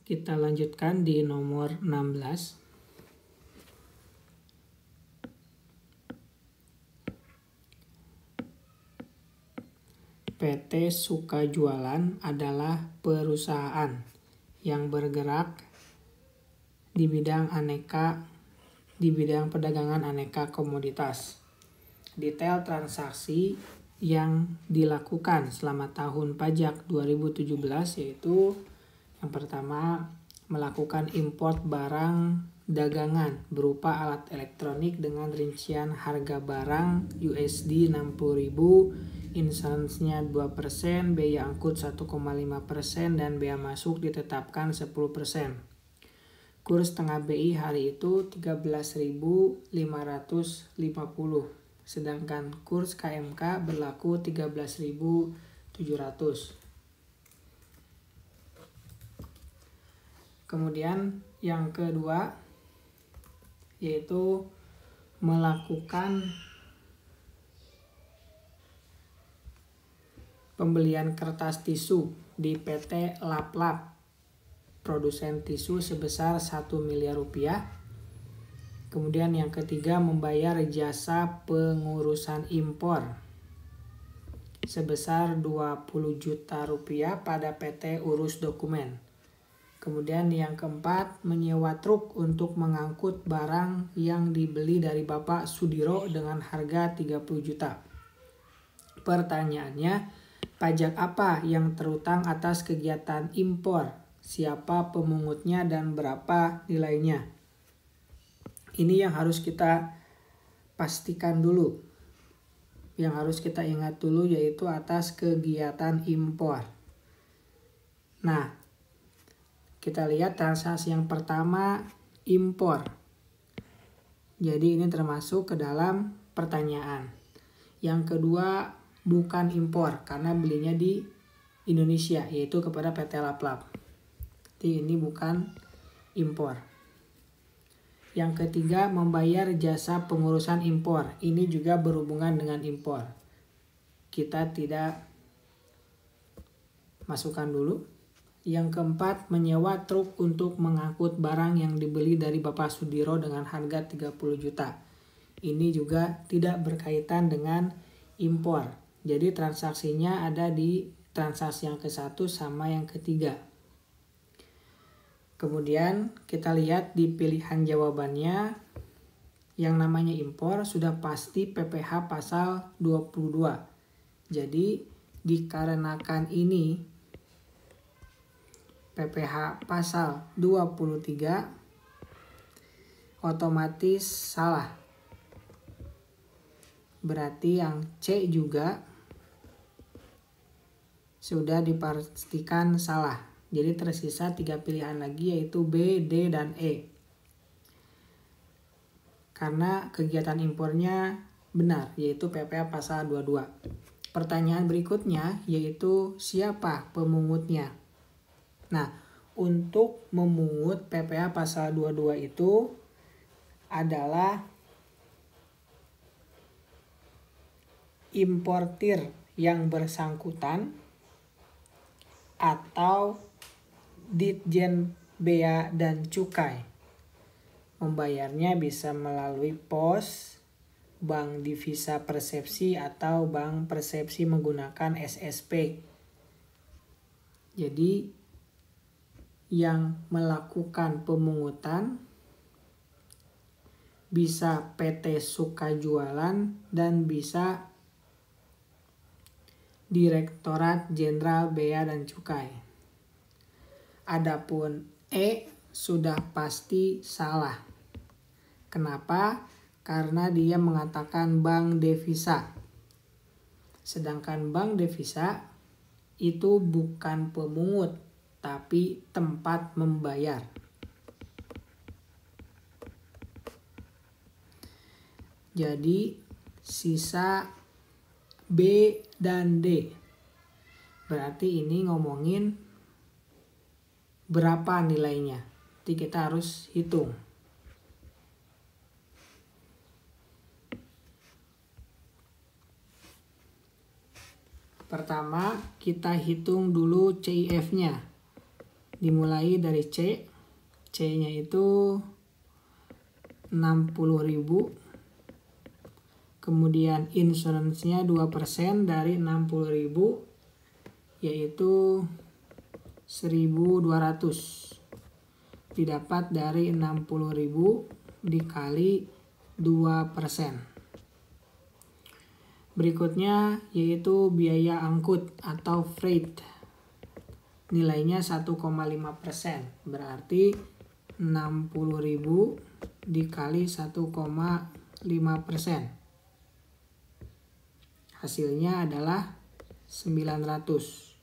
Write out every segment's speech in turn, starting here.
Kita lanjutkan di nomor 16. PT Sukajualan adalah perusahaan yang bergerak di bidang perdagangan aneka komoditas. Detail transaksi yang dilakukan selama tahun pajak 2017 yaitu yang pertama, melakukan import barang dagangan berupa alat elektronik dengan rincian harga barang USD 60.000, insuransnya 2%, biaya angkut 1,5% dan biaya masuk ditetapkan 10%. Kurs tengah BI hari itu 13.550, sedangkan kurs KMK berlaku 13.700. Kemudian yang kedua yaitu melakukan pembelian kertas tisu di PT Laplap, produsen tisu sebesar 1 miliar rupiah. Kemudian yang ketiga membayar jasa pengurusan impor sebesar 20 juta rupiah pada PT Urus Dokumen. Kemudian yang keempat, menyewa truk untuk mengangkut barang yang dibeli dari Bapak Sudiro dengan harga 30 juta. Pertanyaannya, pajak apa yang terutang atas kegiatan impor? Siapa pemungutnya dan berapa nilainya? Ini yang harus kita pastikan dulu. Yang harus kita ingat dulu yaitu atas kegiatan impor. Nah, kita lihat transaksi yang pertama, impor. Jadi ini termasuk ke dalam pertanyaan. Yang kedua, bukan impor karena belinya di Indonesia, yaitu kepada PT Laplap. Jadi ini bukan impor. Yang ketiga, membayar jasa pengurusan impor. Ini juga berhubungan dengan impor. Kita tidak masukkan dulu. Yang keempat, menyewa truk untuk mengangkut barang yang dibeli dari Bapak Sudiro dengan harga 30 juta. Ini juga tidak berkaitan dengan impor. Jadi transaksinya ada di transaksi yang ke-1 sama yang ketiga. Kemudian kita lihat di pilihan jawabannya, yang namanya impor sudah pasti PPh pasal 22. Jadi dikarenakan ini PPh pasal 23 otomatis salah. Berarti yang C juga sudah dipastikan salah. Jadi tersisa 3 pilihan lagi yaitu B, D, dan E. Karena kegiatan impornya benar yaitu PPh pasal 22. Pertanyaan berikutnya yaitu siapa pemungutnya? Nah, untuk memungut PPh pasal 22 itu adalah importir yang bersangkutan atau Ditjen Bea dan Cukai. Membayarnya bisa melalui pos, bank divisa persepsi atau bank persepsi menggunakan SSP. Jadi yang melakukan pemungutan bisa PT Sukajualan dan bisa Direktorat Jenderal Bea dan Cukai. Adapun E sudah pasti salah. Kenapa? Karena dia mengatakan bank devisa. Sedangkan bank devisa itu bukan pemungut, tapi tempat membayar. Jadi sisa B dan D. Berarti ini ngomongin berapa nilainya. Jadi kita harus hitung. Pertama kita hitung dulu CIF-nya. Dimulai dari C. C-nya itu 60.000. Kemudian insurance-nya 2% dari 60.000 yaitu 1.200. Didapat dari 60.000 dikali 2%. Berikutnya yaitu biaya angkut atau freight. Nilainya 1,5%. Berarti 60.000 dikali 1,5%. Hasilnya adalah 900.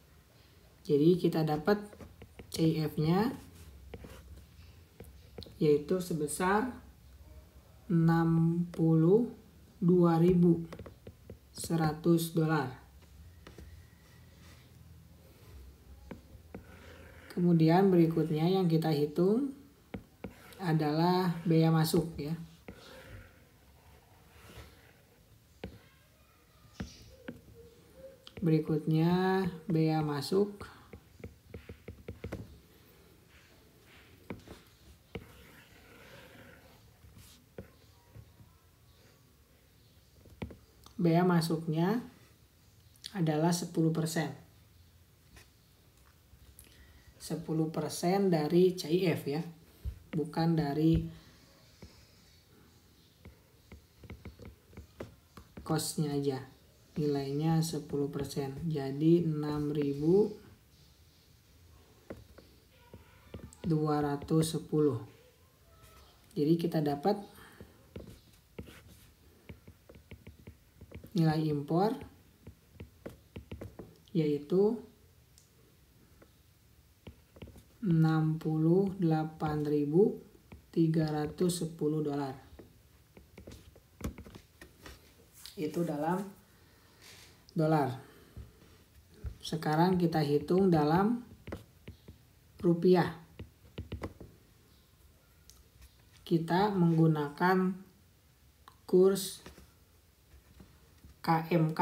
Jadi kita dapat CIF-nya yaitu sebesar 62.100 dolar. Kemudian berikutnya yang kita hitung adalah bea masuk ya. Berikutnya bea masuk. Bea masuknya adalah 10%. 10% dari CIF ya. Bukan dari cost-nya aja. Nilainya 10%. Jadi 6.210. Jadi kita dapat nilai impor yaitu 68.310 dolar. Itu dalam dolar. Sekarang kita hitung dalam rupiah. Kita menggunakan kurs KMK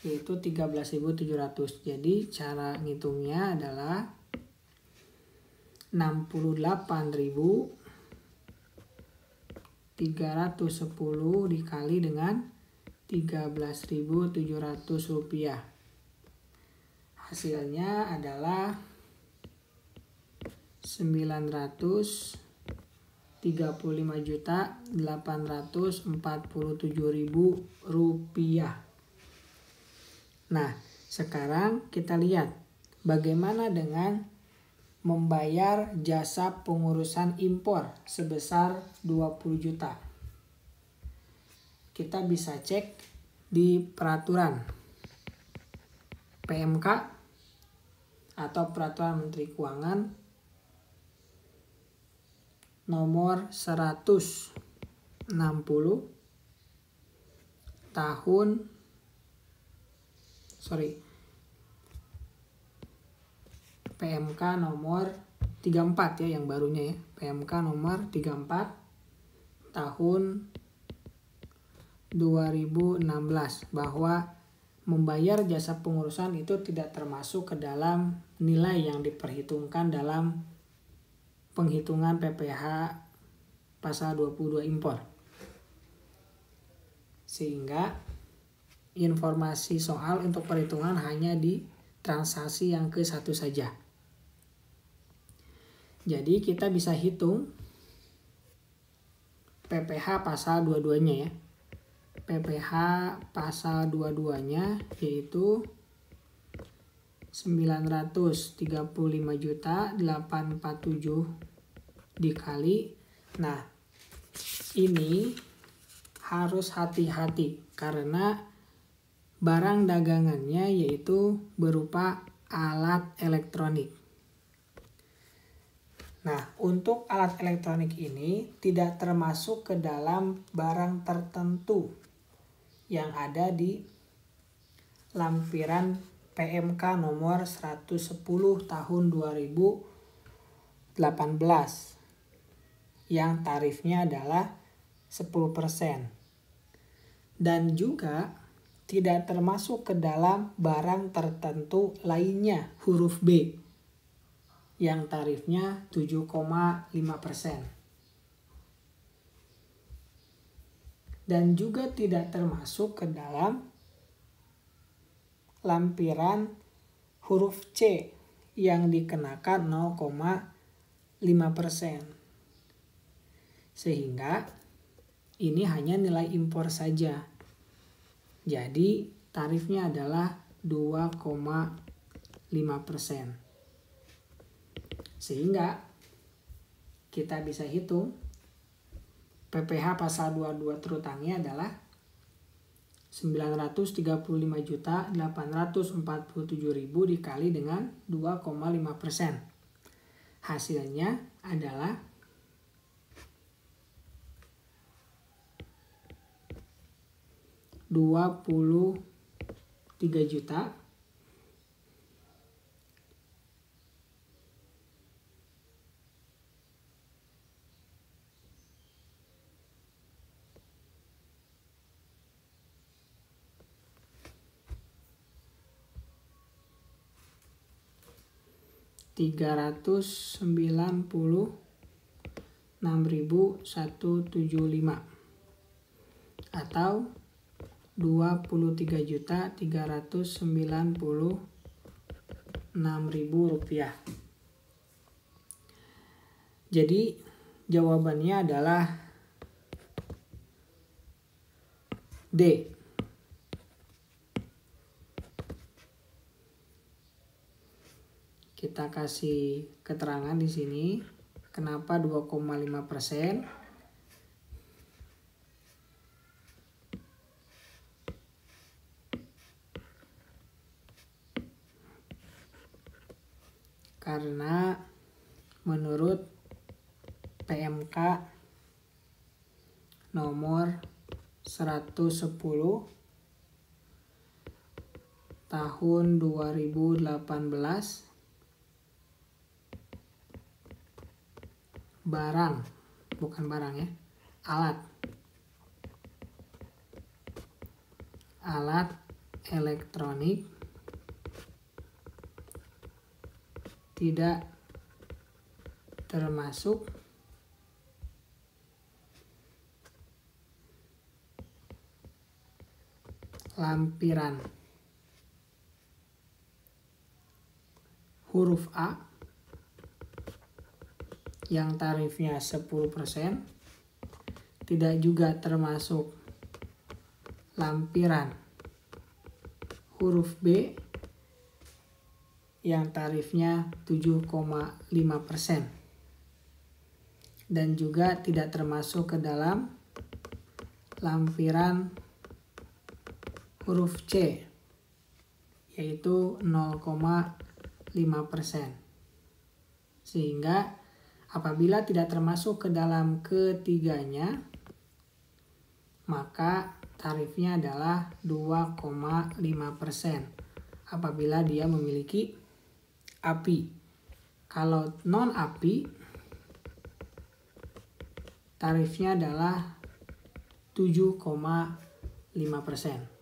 yaitu 13.700. Jadi cara ngitungnya adalah 68.310 dikali dengan 13.700 rupiah. Hasilnya adalah 935.847.000 rupiah. Nah, sekarang kita lihat bagaimana dengan membayar jasa pengurusan impor sebesar 20 juta. Kita bisa cek di peraturan PMK atau peraturan Menteri Keuangan nomor 160 PMK nomor 34 ya yang barunya ya. PMK nomor 34 tahun 2016 bahwa membayar jasa pengurusan itu tidak termasuk ke dalam nilai yang diperhitungkan dalam penghitungan PPh pasal 22 impor. Sehingga informasi soal untuk perhitungan hanya di transaksi yang ke-1 saja. Jadi kita bisa hitung PPh pasal 22-nya ya. PPh pasal 22-nya yaitu 935.847 dikali. Nah, ini harus hati-hati karena barang dagangannya yaitu berupa alat elektronik. Nah, untuk alat elektronik ini tidak termasuk ke dalam barang tertentu yang ada di lampiran PMK nomor 110 tahun 2018 yang tarifnya adalah 10%. Dan juga tidak termasuk ke dalam barang tertentu lainnya huruf B yang tarifnya 7,5%. Dan juga tidak termasuk ke dalam lampiran huruf C yang dikenakan 0,5%. Sehingga ini hanya nilai impor saja. Jadi tarifnya adalah 2,5%. Sehingga kita bisa hitung PPh pasal 22 terutangnya adalah 935.847.000 dikali dengan 2,5%. Hasilnya adalah 23 juta 396.175 atau 23.396.000 rupiah. Jadi jawabannya adalah D. Kita kasih keterangan di sini kenapa 2,5%. Karena menurut PMK nomor 110 tahun 2018 alat elektronik tidak termasuk lampiran huruf A yang tarifnya 10%, tidak juga termasuk lampiran huruf B yang tarifnya 7,5%, dan juga tidak termasuk ke dalam lampiran huruf C yaitu 0,5%. Sehingga apabila tidak termasuk ke dalam ketiganya, maka tarifnya adalah 2,5% apabila dia memiliki API. Kalau non API, tarifnya adalah 7,5%.